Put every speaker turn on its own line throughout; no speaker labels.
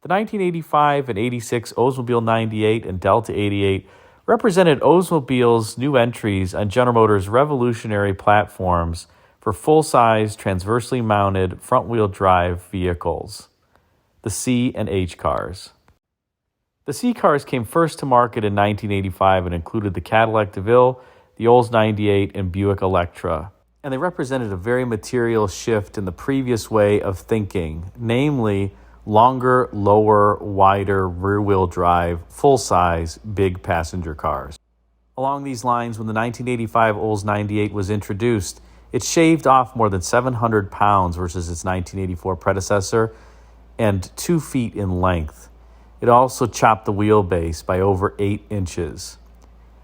The 1985 and 86 Oldsmobile 98 and Delta 88 represented Oldsmobile's new entries on General Motors' revolutionary platforms for full-size, transversely mounted, front-wheel drive vehicles, the C and H cars. The C cars came first to market in 1985 and included the Cadillac DeVille, the Olds 98, and Buick Electra. And they represented a very material shift in the previous way of thinking, namely longer, lower, wider, rear-wheel drive, full-size, big passenger cars. Along these lines, when the 1985 Olds 98 was introduced, it shaved off more than 700 pounds versus its 1984 predecessor and 2 feet in length. It also chopped the wheelbase by over 8 inches.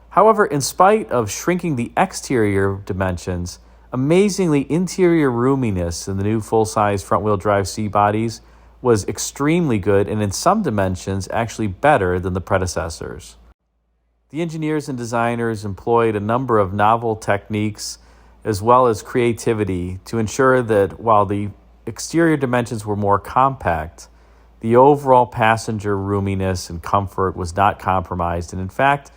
However, in spite of shrinking the exterior dimensions, amazingly interior roominess in the new full-size front-wheel drive C bodies was extremely good and in some dimensions actually better than the predecessors. The engineers and designers employed a number of novel techniques as well as creativity to ensure that while the exterior dimensions were more compact, the overall passenger roominess and comfort was not compromised and in fact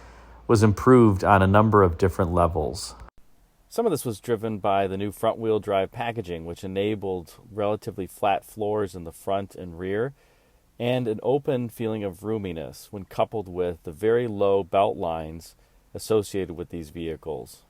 was improved on a number of different levels. Some of this was driven by the new front-wheel drive packaging, which enabled relatively flat floors in the front and rear, and an open feeling of roominess when coupled with the very low belt lines associated with these vehicles.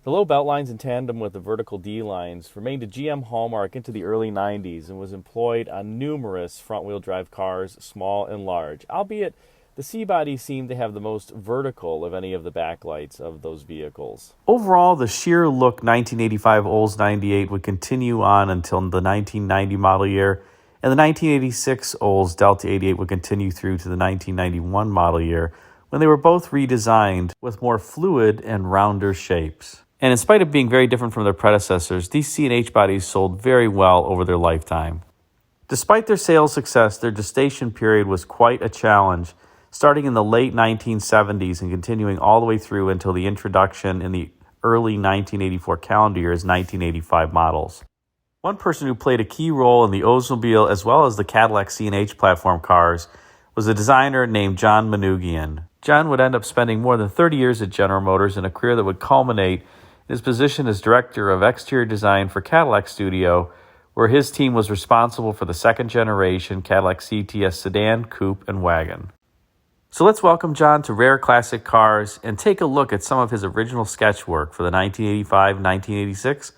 The low belt lines in tandem with the vertical D lines remained a GM hallmark into the early 90s and was employed on numerous front-wheel drive cars, small and large, albeit the C-body seemed to have the most vertical of any of the backlights of those vehicles. Overall, the sheer look 1985 Olds 98 would continue on until the 1990 model year, and the 1986 Olds Delta 88 would continue through to the 1991 model year, when they were both redesigned with more fluid and rounder shapes. And in spite of being very different from their predecessors, these C and H bodies sold very well over their lifetime. Despite their sales success, their gestation period was quite a challenge, starting in the late 1970s and continuing all the way through until the introduction in the early 1984 calendar year as 1985 models. One person who played a key role in the Oldsmobile as well as the Cadillac C&H platform cars was a designer named John Manoogian. John would end up spending more than 30 years at General Motors in a career that would culminate in his position as director of exterior design for Cadillac Studio, where his team was responsible for the second generation Cadillac CTS sedan, coupe, and wagon. So let's welcome John to Rare Classic Cars and take a look at some of his original sketch work for the 1985-1986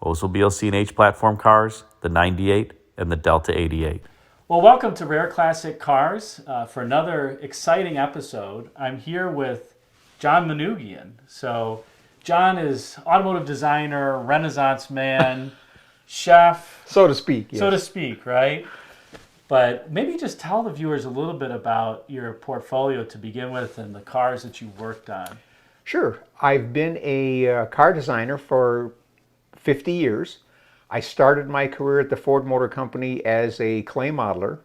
Oldsmobile C&H platform cars, the 98 and the Delta 88.
Well, welcome to Rare Classic Cars for another exciting episode. I'm here with John Manoogian. So John is automotive designer, Renaissance man, chef.
So to speak, yes.
So to speak, right? But maybe just tell the viewers a little bit about your portfolio to begin with and the cars that you worked on.
Sure. I've been a car designer for 50 years. I started my career at the Ford Motor Company as a clay modeler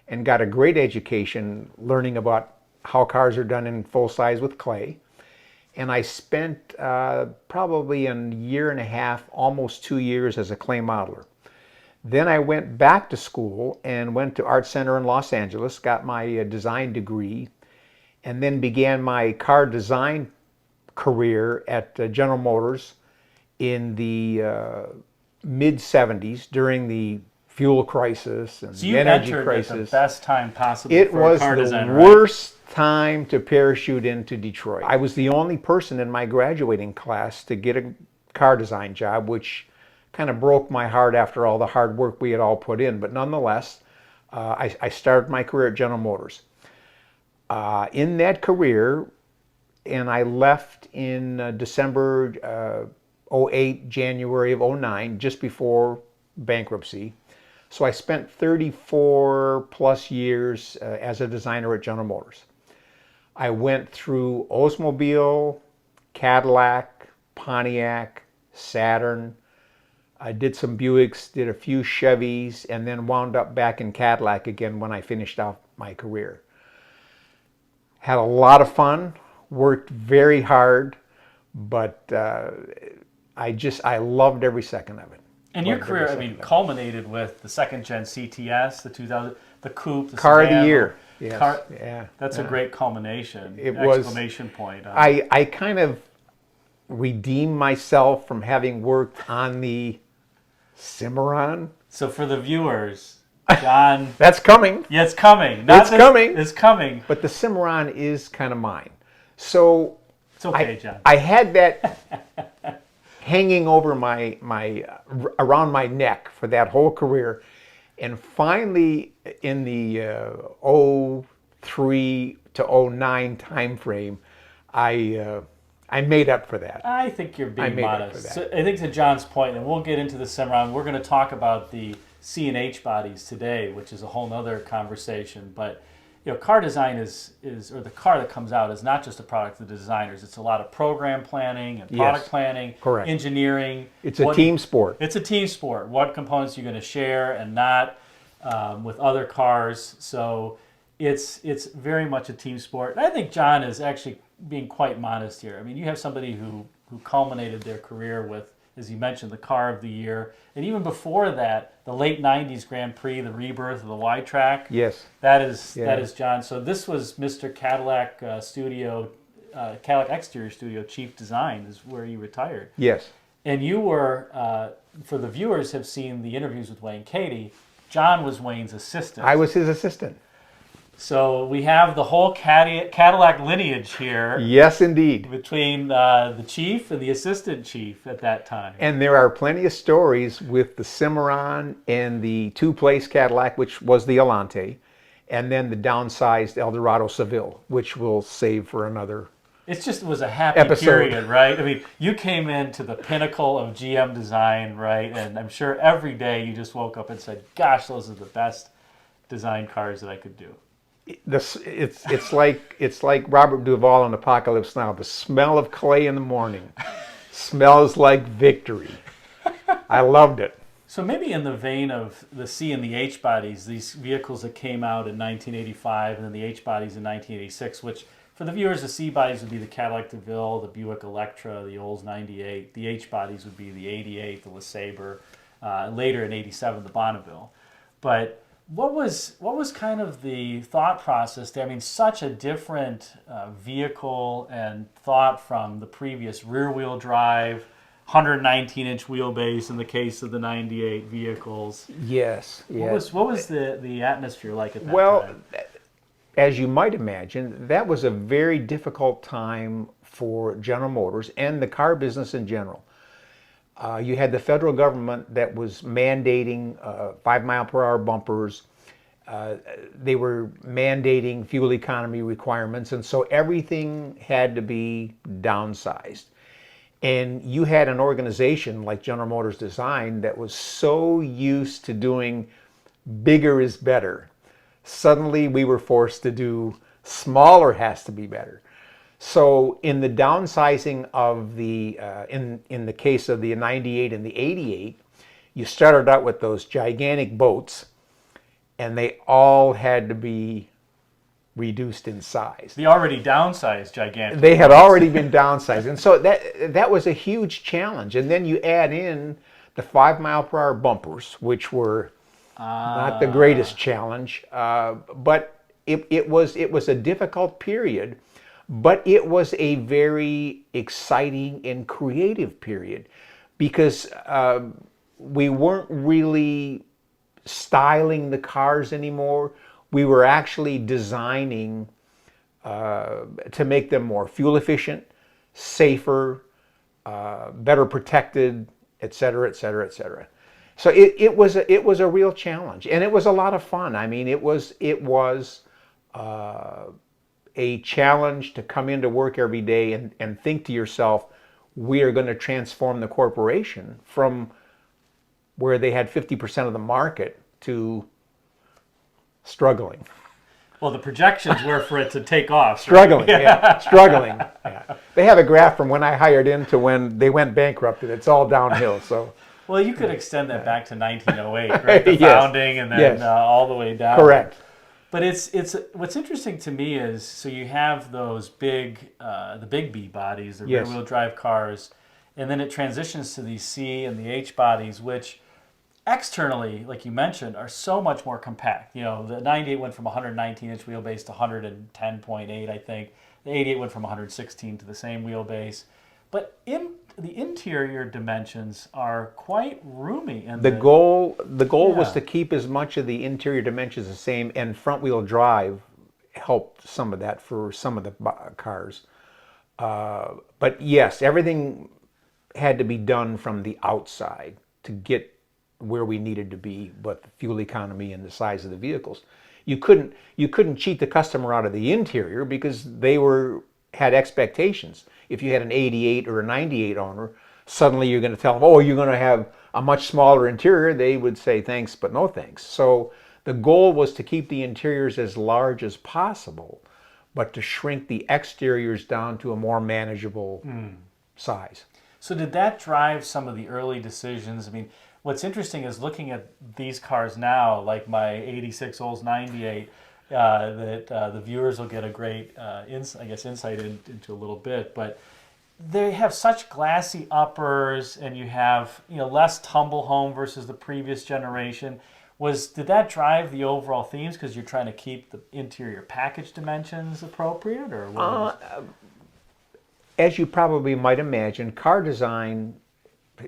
and got a great education learning about how cars are done in full size with clay. And I spent probably a year and a half, almost 2 years as a clay modeler. Then I went back to school and went to Art Center in Los Angeles, got my design degree, and then began my car design career at General Motors in the mid-'70s during the fuel crisis and the energy crisis.
So you entered at the best time possible
it
for a car
was
designer,
the worst time to parachute into Detroit. I was the only person in my graduating class to get a car design job, which kind of broke my heart after all the hard work we had all put in. But nonetheless, I started my career at General Motors. In that career, and I left in December 08, January of 09, just before bankruptcy. So I spent 34 plus years as a designer at General Motors. I went through Oldsmobile, Cadillac, Pontiac, Saturn. I did some Buicks, did a few Chevys, and then wound up back in Cadillac again when I finished off my career. Had a lot of fun, worked very hard, but I loved every second of it.
And your career, culminated with the second gen CTS, the 2000. the coupe, the
Car of the
sedan,
year. Yes.
Car,
Yeah.
that's a great culmination.
It was.
Exclamation point.
I kind of redeemed myself from having worked on the Cimarron.
So for the viewers, John,
That's coming.
yeah, it's coming.
It's coming.
It's coming.
But the Cimarron is kind of mine. So
It's okay, John.
I had that hanging over around my neck for that whole career. And finally, in the 03 to 09 time frame, I made up for that.
I think you're being
made up
modest.
for
So
that.
I think to John's point, and we'll get into the Cimarron. We're going to talk about the C and H bodies today, which is a whole other conversation. But car design is or the car that comes out is not just a product of the designers. It's a lot of program planning and product
Yes.
planning,
Correct.
engineering.
It's a team sport.
It's a team sport. What components you're going to share and not with other cars. So it's very much a team sport. And I think John is actually being quite modest here. I mean, you have somebody who culminated their career with, as you mentioned, the car of the year. And even before that, the late 90s Grand Prix, the rebirth of the Y-Track.
Yes.
That is John. So this was Mr. Cadillac Cadillac Exterior Studio Chief Design is where you retired.
Yes.
And you were, for the viewers have seen the interviews with Wayne Cady, John was Wayne's assistant.
I was his assistant.
So we have the whole Cadillac lineage here.
Yes, indeed.
Between the chief and the assistant chief at that time.
And there are plenty of stories with the Cimarron and the two-place Cadillac, which was the Elante, and then the downsized Eldorado Seville, which we'll save for another.
It was a happy
episode.
period, right? I mean, you came into the pinnacle of GM design, right? And I'm sure every day you just woke up and said, gosh, those are the best design cars that I could do.
It's like Robert Duvall in Apocalypse Now. The smell of clay in the morning smells like victory. I loved it.
So maybe in the vein of the C and the H bodies, these vehicles that came out in 1985 and then the H bodies in 1986, which for the viewers, the C bodies would be the Cadillac DeVille, the Buick Electra, the Olds 98. The H bodies would be the 88, the LeSabre, later in 87, the Bonneville. But what was kind of the thought process there? I mean, such a different vehicle and thought from the previous rear-wheel drive, 119-inch wheelbase in the case of the 98 vehicles.
Yes. Yes.
What was the atmosphere like at that time?
As you might imagine, that was a very difficult time for General Motors and the car business in general. You had the federal government that was mandating 5-mile-per-hour bumpers. They were mandating fuel economy requirements, and so everything had to be downsized. And you had an organization like General Motors Design that was so used to doing bigger is better. Suddenly we were forced to do smaller has to be better. So in the downsizing of the, in the case of the 98 and the 88, you started out with those gigantic boats, and they all had to be reduced in size.
The already downsized gigantic.
They had already been downsized, and so that was a huge challenge. And then you add in the 5-mile-per-hour bumpers, which were not the greatest challenge, but it was a difficult period. But it was a very exciting and creative period because we weren't really styling the cars anymore. We were actually designing to make them more fuel efficient, safer, better protected, et cetera, et cetera, et cetera. So it was a real challenge, and it was a lot of fun. I mean, it was a challenge to come into work every day and think to yourself, we are going to transform the corporation from where they had 50% of the market to struggling.
Well, the projections were for it to take off.
Struggling, yeah. Struggling. Yeah. They have a graph from when I hired in to when they went bankrupt, and it's all downhill. So.
Well, you could extend that back to 1908, right? The
Yes.
founding, and then all the way down.
Correct.
But it's what's interesting to me is, so you have those the big B bodies, the rear-wheel drive cars, and then it transitions to the C and the H bodies, which externally, like you mentioned, are so much more compact. You know, the 98 went from 119-inch wheelbase to 110.8, I think. The 88 went from 116 to the same wheelbase. But the interior dimensions are quite roomy. And
the goal was
Yeah.
to keep as much of the interior dimensions the same, and front wheel drive helped some of that for some of the cars. But yes, everything had to be done from the outside to get where we needed to be, but the fuel economy and the size of the vehicles. You couldn't cheat the customer out of the interior because they had expectations. If you had an 88 or a 98 owner, suddenly you're going to tell them, oh, you're going to have a much smaller interior. They would say thanks, but no thanks. So the goal was to keep the interiors as large as possible, but to shrink the exteriors down to a more manageable size.
So did that drive some of the early decisions? I mean, what's interesting is looking at these cars now, like my 86 Olds 98, that the viewers will get a great insight into a little bit, but they have such glassy uppers, and you have less tumble home versus the previous generation. Did that drive the overall themes because you're trying to keep the interior package dimensions appropriate, or what?
As you probably might imagine, car design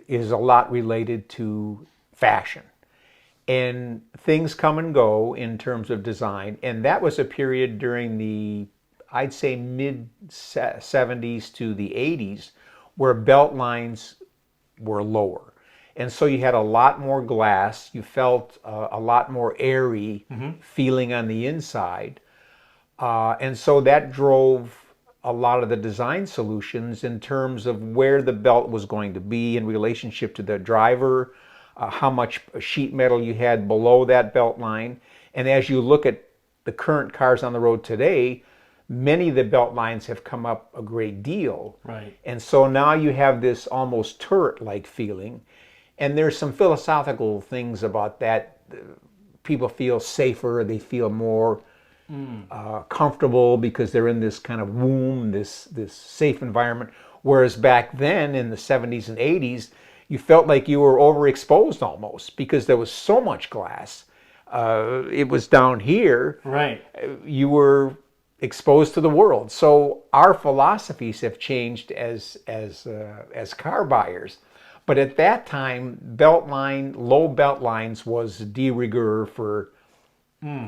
is a lot related to fashion. And things come and go in terms of design. And that was a period during the, I'd say, mid-70s to the 80s where belt lines were lower. And so you had a lot more glass. You felt a lot more airy feeling on the inside. And so that drove a lot of the design solutions in terms of where the belt was going to be in relationship to the driver, how much sheet metal you had below that belt line. And as you look at the current cars on the road today, many of the belt lines have come up a great deal.
Right.
And so now you have this almost turret-like feeling. And there's some philosophical things about that. People feel safer, they feel more comfortable because they're in this kind of womb, this safe environment. Whereas back then in the 70s and 80s, you felt like you were overexposed almost because there was so much glass. It was down here.
Right.
You were exposed to the world. So our philosophies have changed as car buyers. But at that time, low belt lines was de rigueur for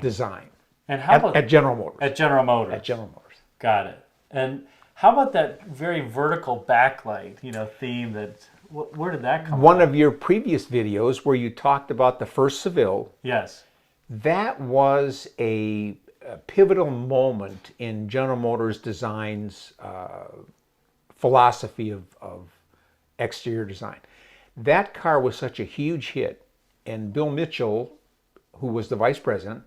design.
And how about
at General Motors?
At General Motors.
At General Motors.
Got it. And how about that very vertical backlight, theme that? Where did that come from?
One of your previous videos where you talked about the first Seville.
Yes.
That was a pivotal moment in General Motors Design's philosophy of exterior design. That car was such a huge hit, and Bill Mitchell, who was the vice president,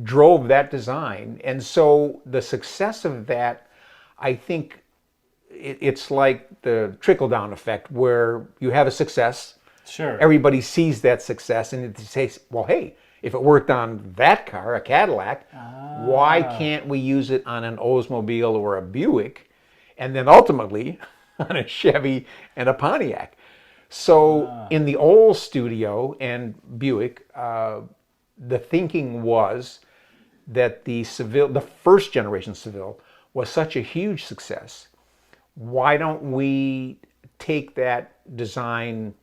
drove that design. And so the success of that, I think it's like the trickle-down effect where you have a success,
Sure.
everybody sees that success, and they say, well, hey, if it worked on that car, a Cadillac, why can't we use it on an Oldsmobile or a Buick, and then ultimately on a Chevy and a Pontiac? So in the Olds studio and Buick, the thinking was that the first generation Seville, was such a huge success. Why don't we take that design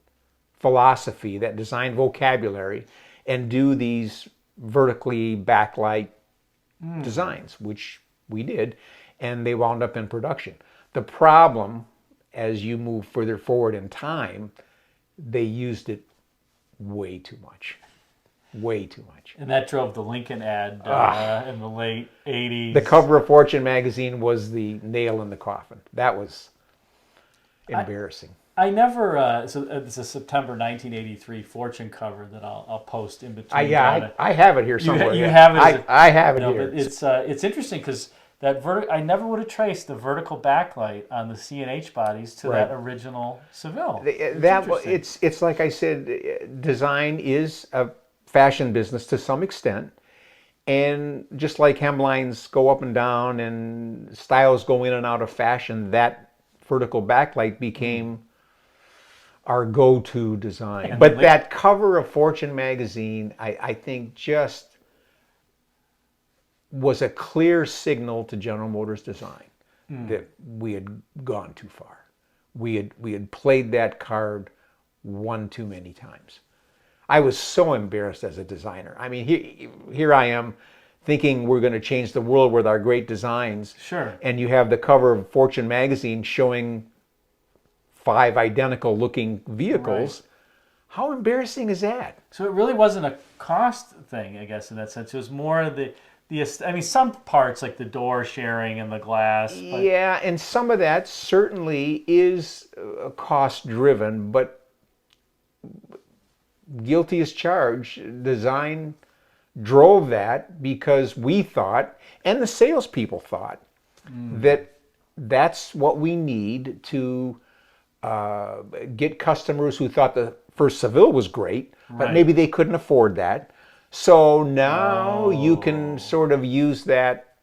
philosophy, that design vocabulary, and do these vertically backlight designs, which we did, and they wound up in production. The problem, as you move further forward in time, they used it way too much. Way too much.
And that drove the Lincoln ad in the late 80s.
The cover of Fortune magazine was the nail in the coffin. That was embarrassing.
I never, so it's a September 1983 Fortune cover that I'll post in between.
I have it here somewhere.
You have it?
I have it here.
But it's interesting because I never would have traced the vertical backlight on the C&H bodies to that original Seville.
It's like I said, design is a fashion business to some extent, and just like hemlines go up and down and styles go in and out of fashion, that vertical backlight became our go-to design.
And
But
the-
that cover of Fortune magazine, I think just was a clear signal to General Motors design that we had gone too far. We had played that card one too many times. I was so embarrassed as a designer. I mean, here I am thinking we're going to change the world with our great designs.
Sure.
And you have the cover of Fortune magazine showing 5 identical looking vehicles.
Right.
How embarrassing is that?
So it really wasn't a cost thing, I guess, in that sense. It was more the I mean, some parts like the door sharing and the glass. But
Yeah, and some of that certainly is cost driven, but guilty as charged. Design drove that because we thought, and the salespeople thought, that that's what we need to get customers who thought the first Seville was great, but
Right.
maybe they couldn't afford that. So now you can sort of use that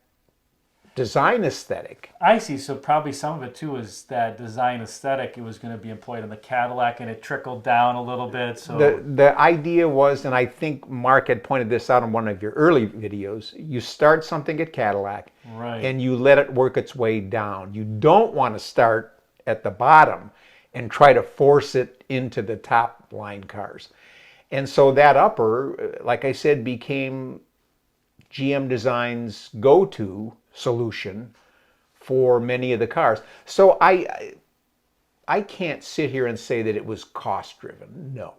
design aesthetic.
I see. So probably some of it too is that design aesthetic. It was going to be employed in the Cadillac, and it trickled down a little bit. So
The idea was, and I think Mark had pointed this out in one of your early videos, you start something at Cadillac
right.
and you let it work its way down. You don't want to start at the bottom and try to force it into the top line cars. And so that upper, like I said, became GM Design's go-to solution for many of the cars. So I can't sit here and say that it was cost-driven. No.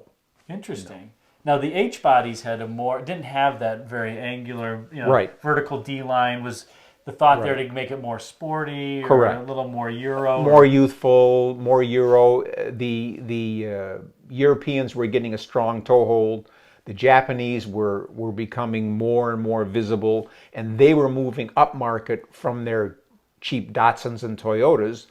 Interesting. Now the H bodies had didn't have that very angular,
Right.
vertical D line. Was the thought there
Right.
to make it more sporty,
Correct.
or a little more Euro?
More youthful, more Euro. The Europeans were getting a strong toehold. The Japanese were becoming more and more visible, and they were moving upmarket from their cheap Datsuns and Toyotas.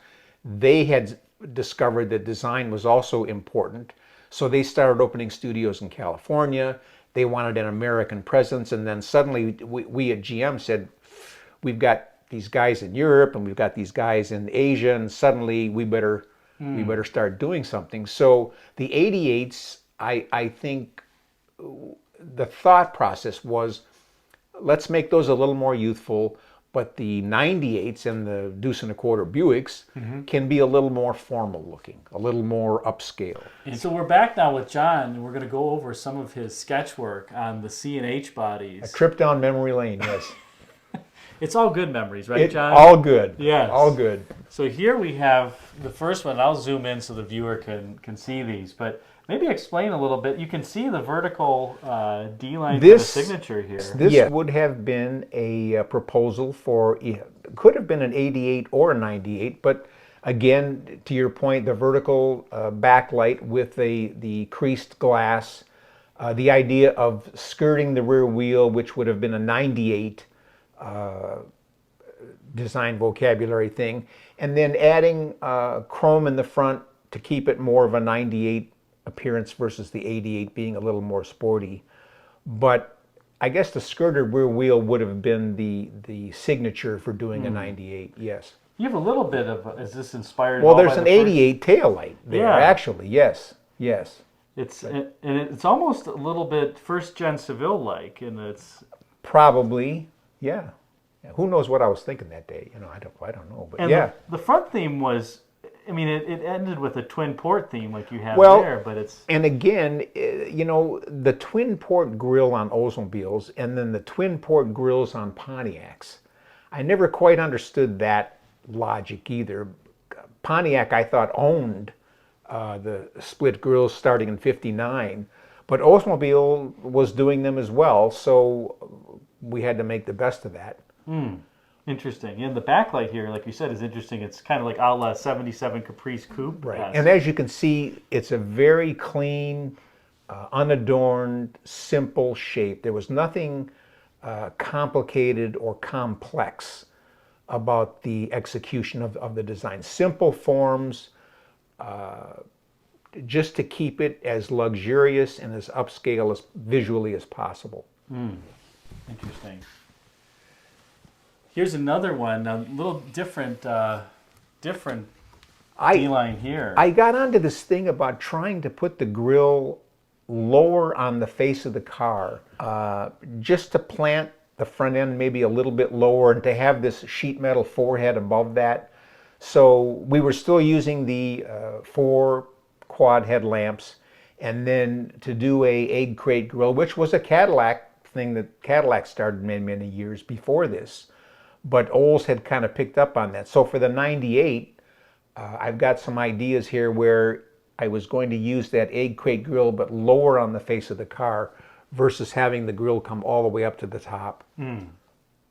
They had discovered that design was also important, so they started opening studios in California. They wanted an American presence, and then suddenly we at GM said, we've got these guys in Europe and we've got these guys in Asia, and suddenly we better start doing something. So the 88s, I think the thought process was, let's make those a little more youthful, but the 98s and the deuce and a quarter Buicks can be a little more formal looking, a little more upscale.
And so we're back now with John, and we're going to go over some of his sketch work on the C and H bodies.
A trip down memory lane, yes.
It's all good memories, right, John?
All good.
Yes.
All good.
So here we have the first one. I'll zoom in so the viewer can see these, but maybe explain a little bit. You can see the vertical D line for the signature here.
This would have been a proposal for, could have been an 88 or a 98, but again, to your point, the vertical backlight with the creased glass, the idea of skirting the rear wheel, which would have been a 98 design vocabulary thing, and then adding chrome in the front to keep it more of a 98 appearance versus the 88 being a little more sporty. But I guess the skirted rear wheel would have been the signature for doing a 98, yes.
You have a little bit of, is this inspired?
Well,
all
there's
by
an
the
88 taillight there,
Yeah.
actually, yes, yes.
And it's almost a little bit first gen Seville-like, and it's
Probably, yeah. Who knows what I was thinking that day? I don't know, but
and
yeah.
the front theme was, I mean, it ended with a twin port theme like you have
Well,
there, but it's
And again, the twin port grille on Oldsmobiles and then the twin port grills on Pontiacs, I never quite understood that logic either. Pontiac, I thought, owned the split grills starting in '59, but Oldsmobile was doing them as well, so we had to make the best of that.
interesting. And the backlight here, like you said, is interesting. It's kind of like a la 77 Caprice Coupe.
Right.
Yes.
And as you can see, it's a very clean, unadorned, simple shape. There was nothing complicated or complex about the execution of the design. Simple forms, just to keep it as luxurious and as upscale as visually as possible.
Interesting. Here's another one, a little different D-line here.
I got onto this thing about trying to put the grill lower on the face of the car, just to plant the front end maybe a little bit lower and to have this sheet metal forehead above that. So we were still using the 4 quad headlamps, and then to do a egg crate grill, which was a Cadillac thing that Cadillac started many years before this, but Olds had kind of picked up on that. So for the 98, I've got some ideas here where I was going to use that egg crate grill but lower on the face of the car versus having the grill come all the way up to the top.
A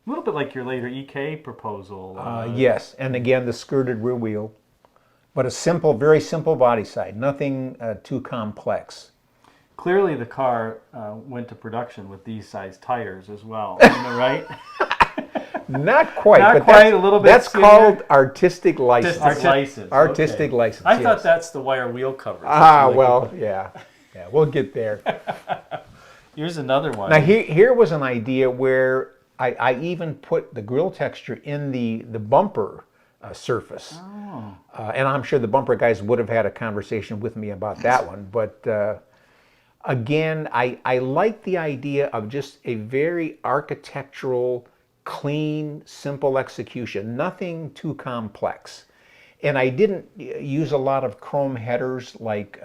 little bit like your later EK proposal.
Yes, and again the skirted rear wheel, but a simple, very simple body side, nothing too complex.
Clearly the car went to production with these size tires as well, isn't it right?
Not quite.
Not
but
quite, a little bit
That's
skinnier.
called artistic license.
Artistic license.
Artistic license.
I
yes.
thought that's the wire wheel cover.
Well, yeah, we'll get there.
Here's another one.
Now here was an idea where I even put the grill texture in the bumper surface. And I'm sure the bumper guys would have had a conversation with me about that one. But again, I like the idea of just a very architectural, clean, simple execution, nothing too complex. And I didn't use a lot of chrome headers like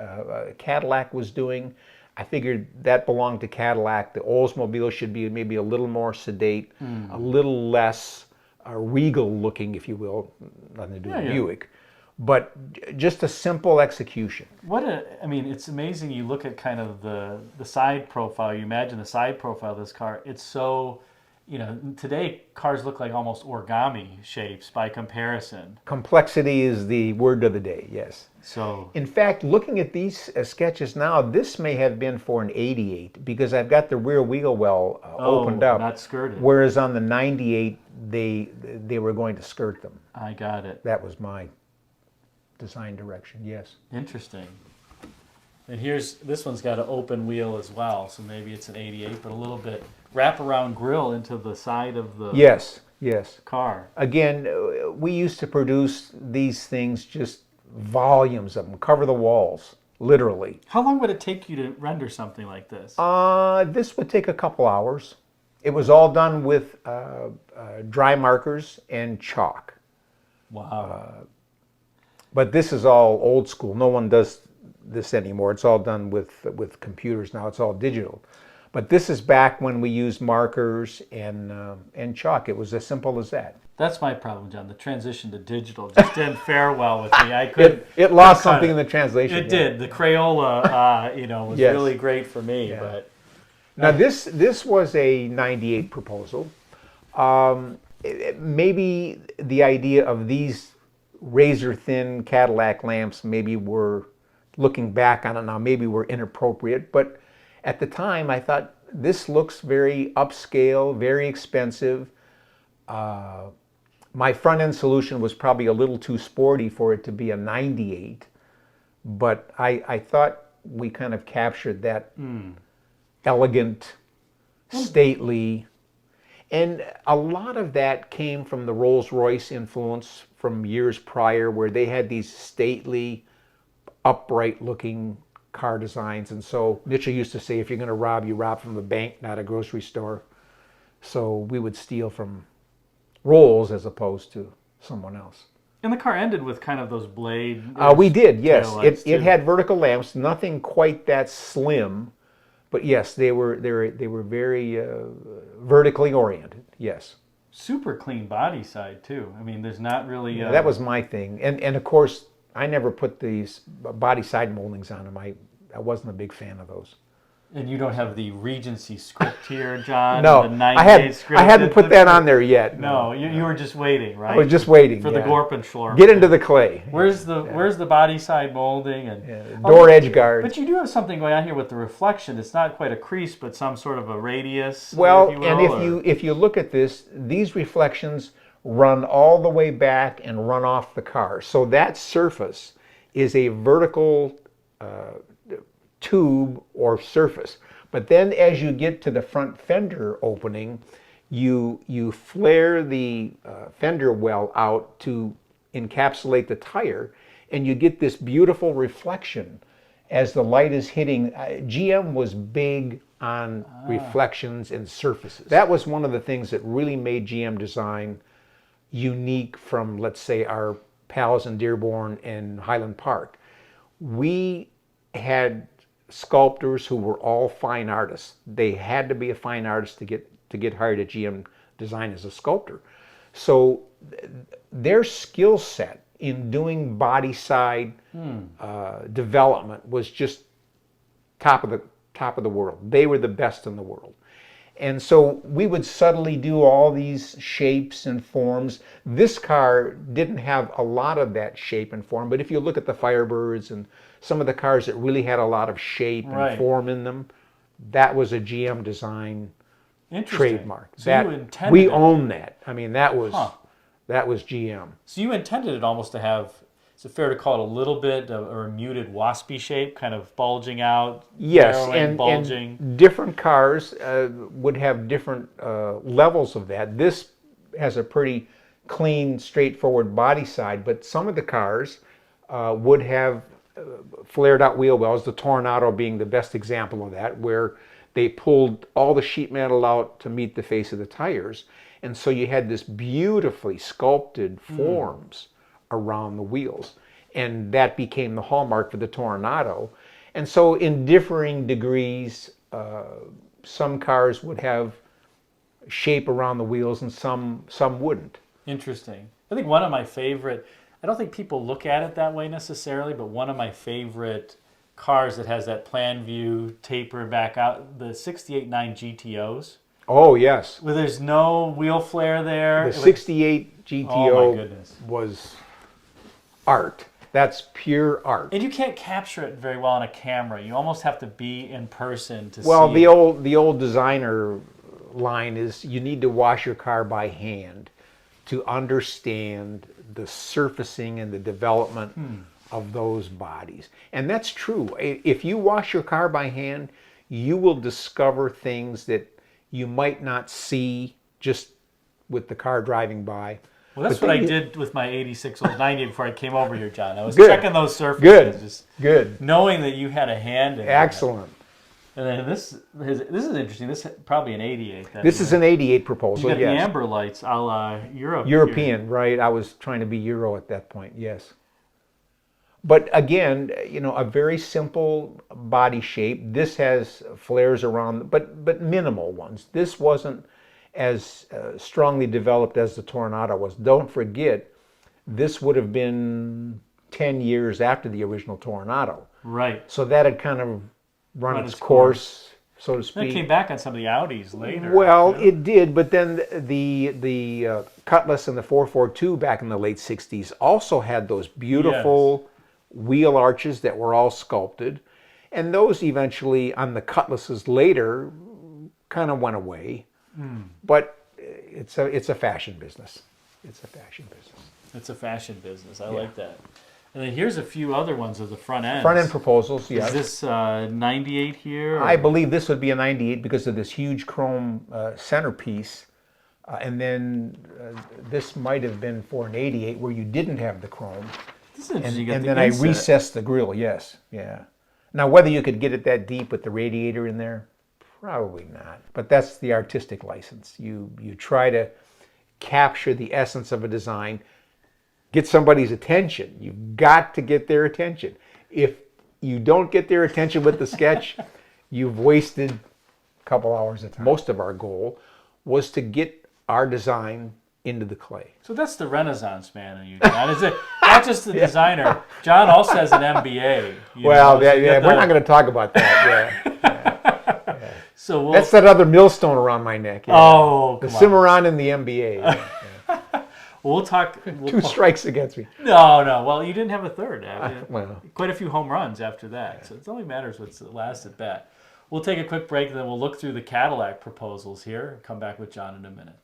Cadillac was doing. I figured that belonged to Cadillac. The Oldsmobile should be maybe a little more sedate, a little less regal looking, if you will, nothing to do with Buick. But just a simple execution.
I mean, it's amazing. You look at kind of the side profile. You imagine the side profile of this car. It's so, today cars look like almost origami shapes by comparison.
Complexity is the word of the day, yes.
So,
in fact, looking at these sketches now, this may have been for an 88 because I've got the rear wheel well opened up.
Not skirted.
Whereas on the 98, they were going to skirt them.
I got it.
That was my design direction, yes.
Interesting. And this one's got an open wheel as well, so maybe it's an 88, but a little bit wraparound grill into the side of the
yes
car.
Again, we used to produce these things, just volumes of them, cover the walls, literally.
How long would it take you to render something like this?
This would take a couple hours. It was all done with dry markers and chalk.
Wow.
But this is all old school. No one does this anymore. It's all done with computers now. It's all digital. But this is back when we used markers and chalk. It was as simple as that.
That's my problem, John. The transition to digital just didn't fare well with me. I couldn't.
It lost something in the translation.
It did. The Crayola, was really great for me. Yeah. But
now this was a '98 proposal. Maybe the idea of these razor thin Cadillac lamps maybe were, looking back on it now, maybe were inappropriate. But at the time, I thought this looks very upscale, very expensive. My front end solution was probably a little too sporty for it to be a 98, but I thought we kind of captured that elegant, stately, and a lot of that came from the Rolls-Royce influence from years prior, where they had these stately, upright looking car designs. And so Mitchell used to say, if you're going to rob, you rob from a bank, not a grocery store. So we would steal from Rolls as opposed to someone else.
And the car ended with kind of those blade.
We did, yes. It had vertical lamps, nothing quite that slim, but yes, they were very vertically oriented. Yes.
Super clean body side too. I mean, there's not really.
That was my thing, and of course, I never put these body side moldings on them. I wasn't a big fan of those.
And you don't have the Regency script here, John?
No,
the
I hadn't put that on there yet.
No, you were just waiting, right?
I was just waiting
for the Gorpenschlorp.
Get into the clay.
Where's the body side molding and
door edge guard?
But you do have something going on here with the reflection. It's not quite a crease, but some sort of a radius.
Well,
if you will,
and if you look at this, these reflections run all the way back and run off the car. So that surface is a vertical tube or surface. But then as you get to the front fender opening, you flare the fender well out to encapsulate the tire. and you get this beautiful reflection as the light is hitting. GM was big on reflections and surfaces. That was one of the things that really made GM design unique from, let's say, our pals in Dearborn and Highland Park. We had sculptors who were all fine artists. They had to be a fine artist to get hired at GM Design as a sculptor. So their skill set in doing body side development was just top of the world. They were the best in the world. And so we would subtly do all these shapes and forms. This car didn't have a lot of that shape and form, but if you look at the Firebirds and some of the cars that really had a lot of shape and form in them, that was a GM design trademark.
So
that,
you intended
we own that. I mean, that was GM.
So you intended it almost to have, is it fair to call it a little bit or a muted waspy shape, kind of bulging out?
Yes,
narrowing, bulging.
And different cars would have different levels of that. This has a pretty clean, straightforward body side, but some of the cars would have flared out wheel wells, the Tornado being the best example of that, where they pulled all the sheet metal out to meet the face of the tires. And so you had this beautifully sculpted forms around the wheels. And that became the hallmark for the Tornado. And so in differing degrees, some cars would have shape around the wheels and some wouldn't.
Interesting. I think one of my favorite, I don't think people look at it that way necessarily, but one of my favorite cars that has that plan view taper back out, the 68.9 GTOs.
Oh, yes.
Where there's no wheel flare there.
The 68 GTO was art. That's pure art.
And you can't capture it very well on a camera. You almost have to be in person to see
the old designer line is you need to wash your car by hand to understand the surfacing and the development of those bodies. And that's true. If you wash your car by hand, you will discover things that you might not see just with the car driving by.
Well, that's what I did with my 86 Old 90 before I came over here, John. I was checking those surfaces.
Good.
Knowing that you had a hand in it.
Excellent.
And then this is interesting. This is probably an 88.
This is an 88 proposal,
you got the amber lights a la
European, right. I was trying to be Euro at that point, yes. But again, a very simple body shape. This has flares around, but minimal ones. This wasn't as strongly developed as the Tornado was. Don't forget, this would have been 10 years after the original Tornado.
Right.
So that had kind of run its course, so to speak.
It came back on some of the Audis later.
Well, it did, but then the Cutlass and the 442 back in the late 60s also had those beautiful wheel arches that were all sculpted, and those eventually on the Cutlasses later kind of went away. But it's a fashion business. It's a fashion business.
It's a fashion business. I like that. And then here's a few other ones of the front ends.
Front end proposals, yes.
Is this 98 here? Or?
I believe this would be a 98 because of this huge chrome centerpiece. And then this might have been for an 88 where you didn't have the chrome.
This is interesting.
And then I recessed the grill, yes. Yeah. Now, whether you could get it that deep with the radiator in there, probably not. But that's the artistic license. You try to capture the essence of a design, get somebody's attention. You've got to get their attention. If you don't get their attention with the sketch, you've wasted a couple hours of time. Most of our goal was to get our design into the clay.
So that's the Renaissance man in you, John. Is it not just the designer? John also has an MBA.
Well, we're not going to talk about that.
So
that's that other millstone around my neck. Yeah.
Oh,
the Cimarron and the MBA.
We'll talk.
Two strikes against me.
No. Well, you didn't have a third.
Well,
quite a few home runs after that. So it only matters what's the last at bat. We'll take a quick break, and then we'll look through the Cadillac proposals here and come back with John in a minute.